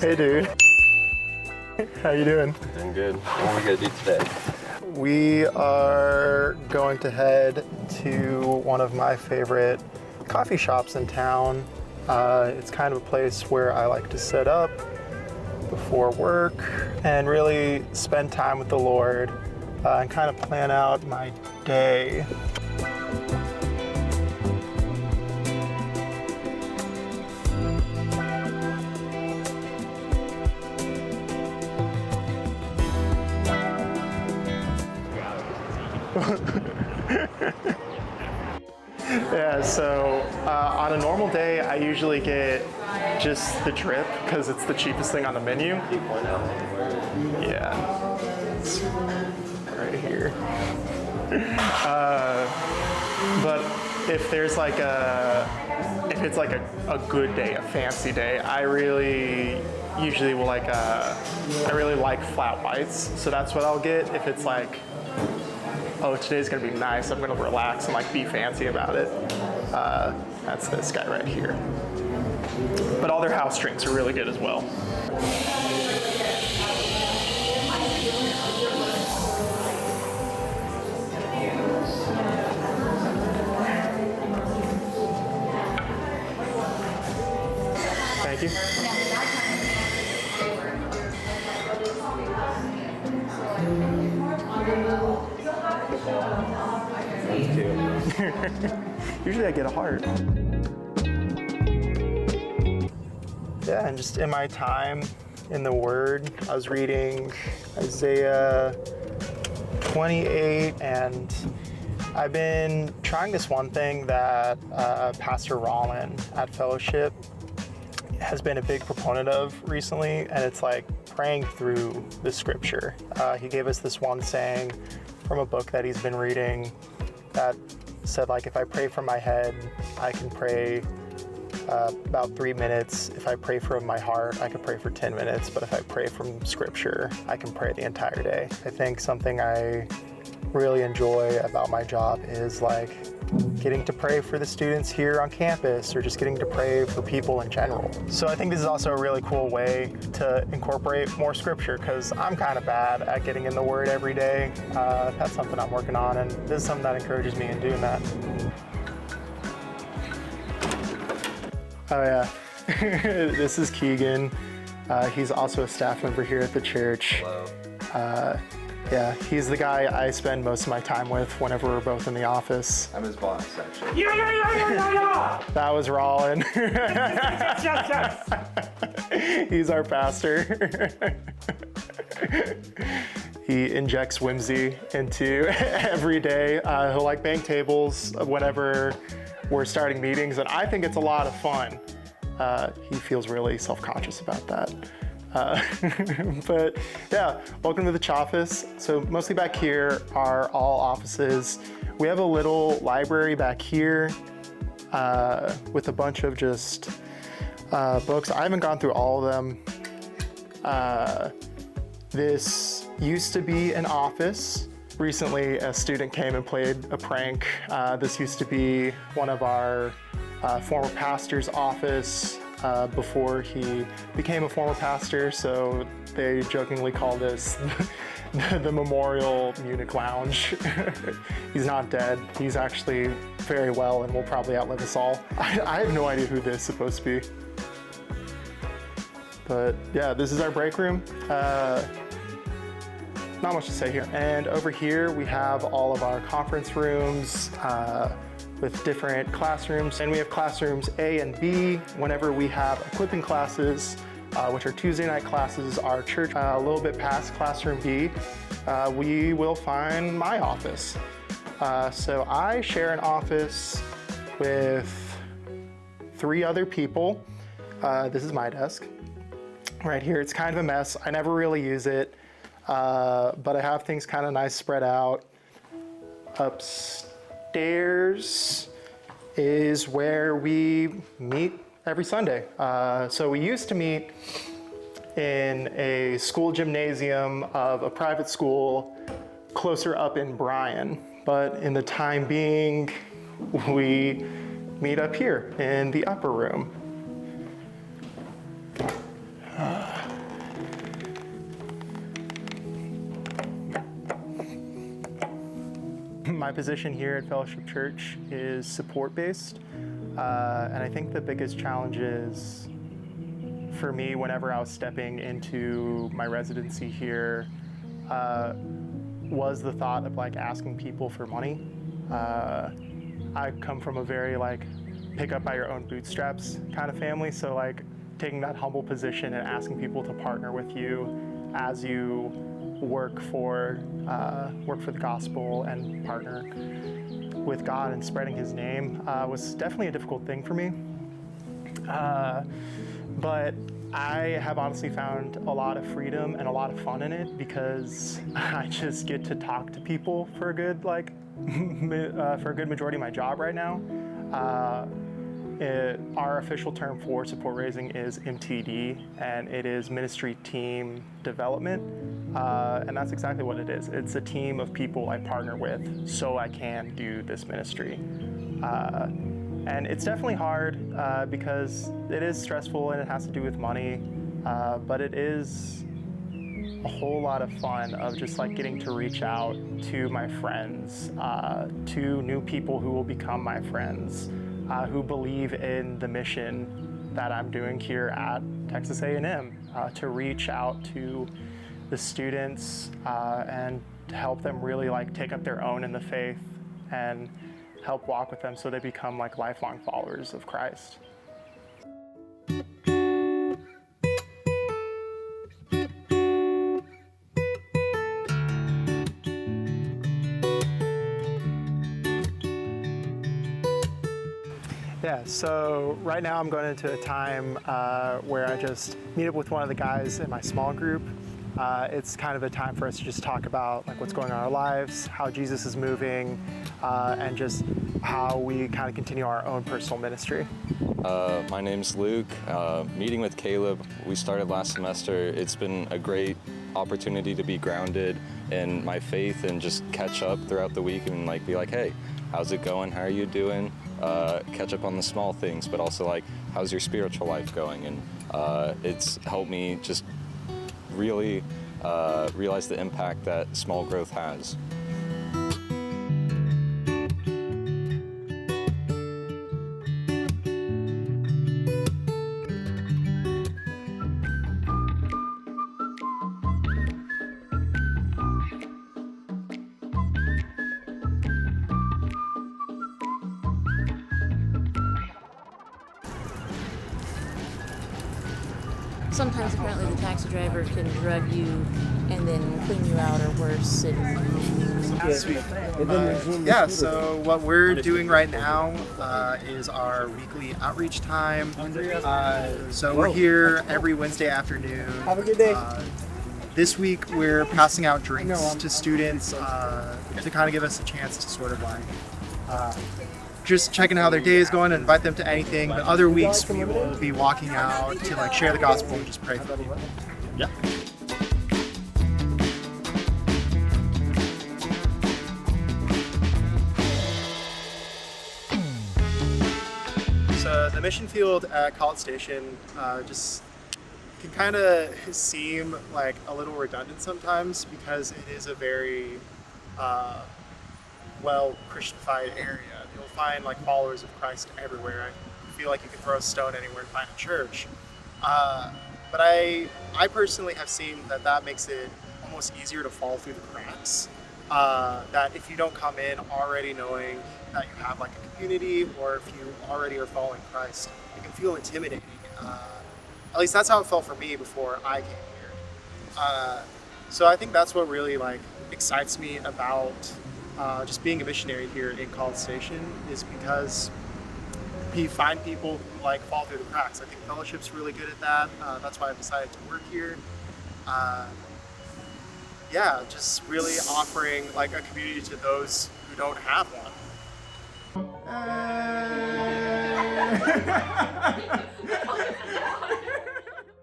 Hey, dude. How you doing? Doing good. What are we gonna do today? We are going to head to one of my favorite coffee shops in town. It's kind of a place where I like to set up before work and really spend time with the Lord and kind of plan out my day. Yeah, so on a normal day, I usually get just the drip because it's the cheapest thing on the menu. Yeah, it's right here. But if there's like if it's like a good day, a fancy day, I really usually will I really like flat whites. So that's what I'll get if it's like, oh, today's gonna be nice, I'm gonna relax and like be fancy about it. That's this guy right here. But all their house drinks are really good as well. Thank you. Usually I get a heart. Yeah, and just in my time in the Word, I was reading Isaiah 28, and I've been trying this one thing that Pastor Rollin at Fellowship has been a big proponent of recently, and it's like praying through the scripture. He gave us this one saying from a book that he's been reading that said, like, if I pray from my head, I can pray about 3 minutes. If I pray from my heart, I can pray for 10 minutes. But if I pray from scripture, I can pray the entire day. I think something I really enjoy about my job is like getting to pray for the students here on campus or just getting to pray for people in general. So I think this is also a really cool way to incorporate more scripture because I'm kind of bad at getting in the Word every day. That's something I'm working on, and this is something that encourages me in doing that. Oh yeah, this is Keegan. He's also a staff member here at the church. Hello. Yeah, he's the guy I spend most of my time with whenever we're both in the office. I'm his boss, actually. Yeah. That was Rollin. Yes. He's our pastor. He injects whimsy into every day. He'll like bang tables whenever we're starting meetings, and I think it's a lot of fun. He feels really self-conscious about that. But yeah, welcome to the Choffice. So mostly back here are all offices. We have a little library back here with a bunch of just books. I haven't gone through all of them. This used to be an office. Recently, a student came and played a prank. This used to be one of our former pastor's office before he became a former pastor, so they jokingly call this the Memorial Munich Lounge. He's not dead. He's actually very well and will probably outlive us all. I have no idea who this is supposed to be. But yeah, this is our break room. Not much to say here. And over here we have all of our conference rooms with different classrooms. And we have classrooms A and B. Whenever we have equipping classes, which are Tuesday night classes, our church, a little bit past classroom B, we will find my office. So I share an office with 3 other people. This is my desk. Right here, it's kind of a mess. I never really use it. But I have things kind of nice spread out. Upstairs is where we meet every Sunday. So we used to meet in a school gymnasium of a private school closer up in Bryan. But in the time being, we meet up here in the upper room. My position here at Fellowship Church is support-based, and I think the biggest challenge is for me whenever I was stepping into my residency here was the thought of like asking people for money. I come from a very like pick up by your own bootstraps kind of family, so like taking that humble position and asking people to partner with you as you work for the gospel and partner with God and spreading His name was definitely a difficult thing for me. But I have honestly found a lot of freedom and a lot of fun in it because I just get to talk to people for a good majority of my job right now. Our official term for support raising is MTD, and it is Ministry Team Development, and that's exactly what it is. It's a team of people I partner with so I can do this ministry. And it's definitely hard because it is stressful and it has to do with money, but it is a whole lot of fun of just like getting to reach out to my friends, to new people who will become my friends, who believe in the mission that I'm doing here at Texas A&M, to reach out to the students and to help them really like take up their own in the faith and help walk with them so they become like lifelong followers of Christ. Yeah, so right now I'm going into a time where I just meet up with one of the guys in my small group. It's kind of a time for us to just talk about like what's going on in our lives, how Jesus is moving, and just how we kind of continue our own personal ministry. My name's Luke. Meeting with Caleb, we started last semester. It's been a great opportunity to be grounded in my faith and just catch up throughout the week and like be like, hey, how's it going? How are you doing? Catch up on the small things, but also like, how's your spiritual life going? And it's helped me just really realize the impact that small growth has. Sometimes apparently the taxi driver can drug you and then clean you out or worse. Yeah, so what we're doing right now is our weekly outreach time. So we're here every Wednesday afternoon. Have a good day. This week we're passing out drinks to students to kind of give us a chance to sort of like just checking how their day is going and invite them to anything. But other weeks we will be walking out to like share the gospel and just pray for people. Yeah. So the mission field at College Station just can kind of seem like a little redundant sometimes because it is a very well Christianified area. You'll find like followers of Christ everywhere. I feel like you can throw a stone anywhere and find a church. But I personally have seen that makes it almost easier to fall through the cracks. That if you don't come in already knowing that you have like a community, or if you already are following Christ, it can feel intimidating. At least that's how it felt for me before I came here. So I think that's what really like excites me about just being a missionary here in College Station, is because you find people who like fall through the cracks. I think Fellowship's really good at that. That's why I've decided to work here. Yeah, just really offering like a community to those who don't have one.